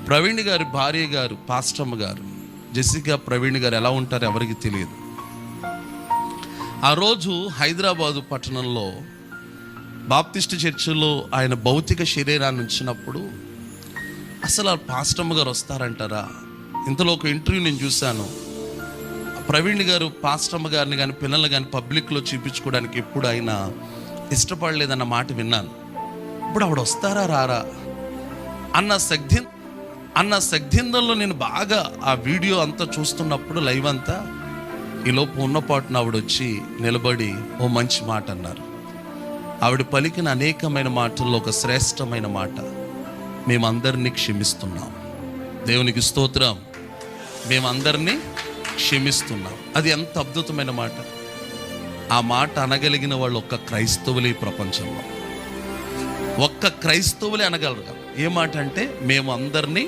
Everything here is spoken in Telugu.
ప్రవీణ్ గారి భార్య గారు పాస్టమ్మ గారు జెసికా ప్రవీణ్ గారు ఎలా ఉంటారో ఎవరికి తెలియదు. ఆ రోజు హైదరాబాదు పట్టణంలో బాప్టిస్ట్ చర్చిలో ఆయన భౌతిక శరీరాన్ని ఉంచినప్పుడు అసలు ఆ పాస్టమ్మ గారు వస్తారంటారా? ఇంతలో ఒక ఇంటర్వ్యూ నేను చూశాను. ప్రవీణ్ గారు పాస్టమ్మ గారిని కానీ పిల్లల్ని కానీ పబ్లిక్లో చూపించుకోవడానికి ఎప్పుడు ఆయన ఇష్టపడలేదన్న మాట విన్నాను. ఇప్పుడు ఆవిడ వస్తారా రారా అన్న సగ్ధిందంలో నేను బాగా ఆ వీడియో అంతా చూస్తున్నప్పుడు లైవ్ అంతా ఈలోపు ఉన్నపాటున ఆవిడ వచ్చి నిలబడి ఓ మంచి మాట అన్నారు. ఆవిడ పలికిన అనేకమైన మాటల్లో ఒక శ్రేష్టమైన మాట, మేమందరినీ క్షమిస్తున్నాం. దేవునికి స్తోత్రం. మేమందరినీ క్షమిస్తున్నాం. అది ఎంత అద్భుతమైన మాట. ఆ మాట అనగలిగిన వాళ్ళు ఒక్క క్రైస్తవులే ఈ ప్రపంచంలో, ఒక్క క్రైస్తవులే అనగలరు. ఏ మాట అంటే మేము అందరినీ